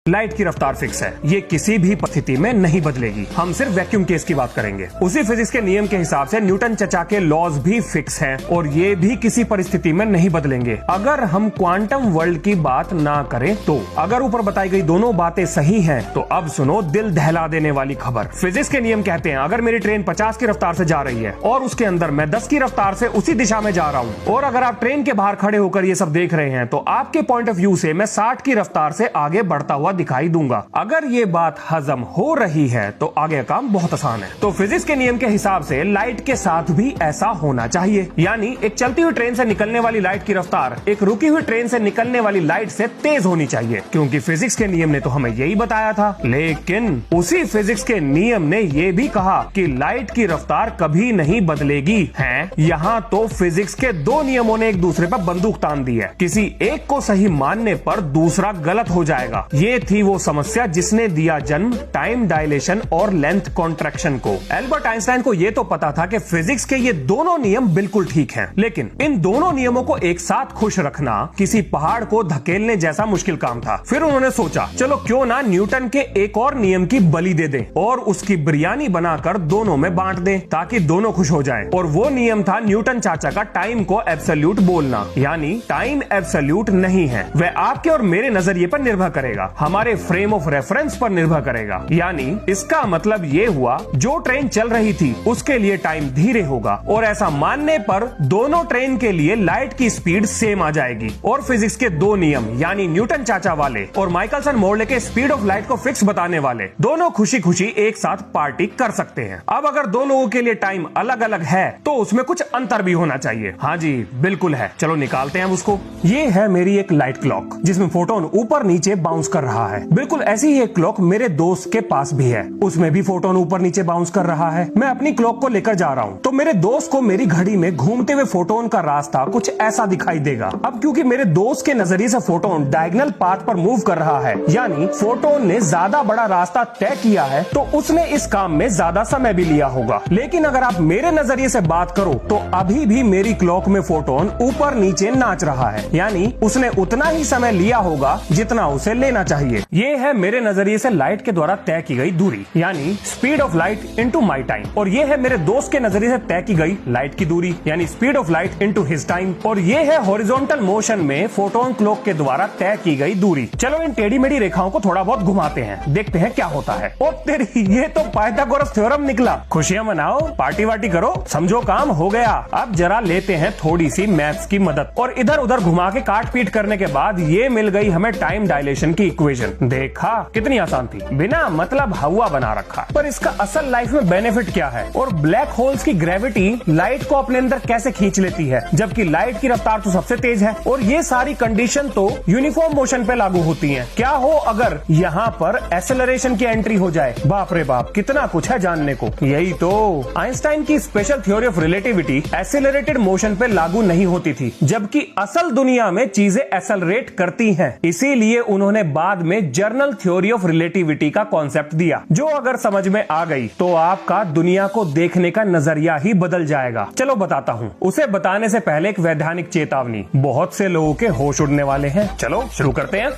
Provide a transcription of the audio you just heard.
Light की रफ्तार fix है, ये किसी भी परिस्थिति में नहीं बदलेगी। हम सिर्फ वैक्यूम केस की बात करेंगे। उसी फिजिक्स के नियम के हिसाब से न्यूटन चचा के लॉज भी फिक्स हैं और ये भी किसी परिस्थिति में नहीं बदलेंगे। अगर हम क्वांटम वर्ल्ड की बात ना करें तो अगर ऊपर बताई गई दोनों बातें सही हैं तो अब सुनो दिल दहला देने वाली खबर। फिजिक्स के नियम कहते हैं अगर मेरी ट्रेन 50 की रफ्तार से जा रही है और उसके अंदर मैं 10 की रफ्तार से उसी दिशा में जा रहा हूँ और अगर आप ट्रेन के बाहर खड़े होकर ये सब देख रहे हैं तो आपके पॉइंट ऑफ व्यू से मैं 60 की रफ्तार से आगे बढ़ता हुआ दिखाई दूंगा। अगर ये बात हजम हो रही है तो आगे काम बहुत आसान है। तो फिजिक्स के नियम के हिसाब से लाइट के साथ भी ऐसा होना चाहिए, यानी एक चलती हुई ट्रेन से निकलने वाली लाइट की रफ्तार एक रुकी हुई ट्रेन से निकलने वाली लाइट से तेज होनी चाहिए, क्योंकि फिजिक्स के नियम ने तो हमें यही बताया था। लेकिन उसी फिजिक्स के नियम ने ये भी कहा कि लाइट की रफ्तार कभी नहीं बदलेगी है। यहाँ तो फिजिक्स के दो नियमों ने एक दूसरे पर बंदूक तान दी है। किसी एक को सही मानने पर दूसरा गलत हो जाएगा। ये थी वो समस्या जिसने दिया जन्म टाइम डायलेशन और लेंथ कॉन्ट्रैक्शन को। एल्बर्ट आइंस्टाइन को ये तो पता था कि फिजिक्स के ये दोनों नियम बिल्कुल ठीक हैं, लेकिन इन दोनों नियमों को एक साथ खुश रखना किसी पहाड़ को धकेलने जैसा मुश्किल काम था। फिर उन्होंने सोचा चलो क्यों ना न्यूटन के एक और नियम की बलि दे दें और उसकी बिरयानी बनाकर दोनों में बांट दें ताकि दोनों खुश हो जाएं। और वो नियम था न्यूटन चाचा का टाइम को एब्सोल्यूट बोलना, यानी टाइम एब्सोल्यूट नहीं है, वह आपके और मेरे नजरिए पर निर्भर करेगा, हमारे फ्रेम ऑफ रेफरेंस पर निर्भर करेगा। यानी इसका मतलब ये हुआ जो ट्रेन चल रही थी उसके लिए टाइम धीरे होगा और ऐसा मानने पर दोनों ट्रेन के लिए लाइट की स्पीड सेम आ जाएगी। और फिजिक्स के दो नियम यानी न्यूटन चाचा वाले और माइकलसन मोर्ले के स्पीड ऑफ लाइट को फिक्स बताने वाले दोनों खुशी खुशी एक साथ पार्टी कर सकते हैं। अब अगर दो लोगों के लिए टाइम अलग अलग है तो उसमें कुछ अंतर भी होना चाहिए। हाँ जी बिल्कुल है, चलो निकालते हैं उसको। ये है मेरी एक लाइट क्लॉक जिसमें फोटोन ऊपर नीचे बाउंस कर रहा है। बिल्कुल ऐसी ही एक क्लॉक मेरे दोस्त के पास भी है, उसमें भी फोटोन ऊपर नीचे बाउंस कर रहा है। मैं अपनी क्लॉक को लेकर जा रहा हूँ तो मेरे दोस्त को मेरी घड़ी में घूमते हुए फोटोन का रास्ता कुछ ऐसा दिखाई देगा। अब क्योंकि मेरे दोस्त के नजरिए से फोटोन डायगोनल पाथ पर मूव कर रहा है, यानी फोटोन ने ज्यादा बड़ा रास्ता तय किया है, तो उसने इस काम में ज्यादा समय भी लिया होगा। लेकिन अगर आप मेरे नजरिए से बात करो तो अभी भी मेरी क्लॉक में फोटोन ऊपर नीचे नाच रहा है, यानी उसने उतना ही समय लिया होगा जितना उसे लेना चाहिए। ये है मेरे नजरिए से लाइट के द्वारा तय की गई दूरी, यानी speed of light into my time. और ये है मेरे दोस्त के नजरिए से तय की गई लाइट की दूरी, यानी speed of light into his time. और ये है हॉरिजॉन्टल मोशन में फोटोन क्लॉक के द्वारा तय की गई दूरी। चलो इन टेढ़ी मेढ़ी रेखाओं को थोड़ा बहुत घुमाते हैं, देखते हैं क्या होता है। ओ तेरी, ये तो पाइथागोरस थ्योरम निकला। खुशियां मनाओ, पार्टी वार्टी करो, समझो काम हो गया। अब जरा लेते हैं थोड़ी सी मैथ्स की मदद और इधर उधर घुमा के काट पीट करने के बाद ये मिल गई हमें टाइम डायलेशन की इक्वेशन। देखा कितनी आसान थी, बिना मतलब हवा बना रखा। पर इसका असल लाइफ में बेनिफिट क्या है और ब्लैक होल्स की ग्रेविटी लाइट को अपने अंदर कैसे खींच लेती है जबकि लाइट की रफ्तार तो सबसे तेज है। और ये सारी कंडीशन तो यूनिफॉर्म मोशन पे लागू होती हैं। क्या हो अगर यहाँ पर एक्सेलरेशन की एंट्री हो जाए? बाप रे बाप, कितना कुछ है जानने को। यही तो आइंस्टाइन की special theory of relativity accelerated motion पे लागू नहीं होती थी, जबकि असल दुनिया में चीजें एक्सेलरेट करती हैं। इसीलिए उन्होंने बाद में जर्नल थ्योरी ऑफ रिलेटिविटी का कॉन्सेप्ट दिया, जो अगर समझ में आ गई तो आपका दुनिया को देखने का नजरिया ही बदल जाएगा। चलो बताता हूँ। उसे बताने से पहले एक वैधानिक चेतावनी, बहुत से लोगों के होश उड़ने वाले हैं। चलो शुरू करते हैं।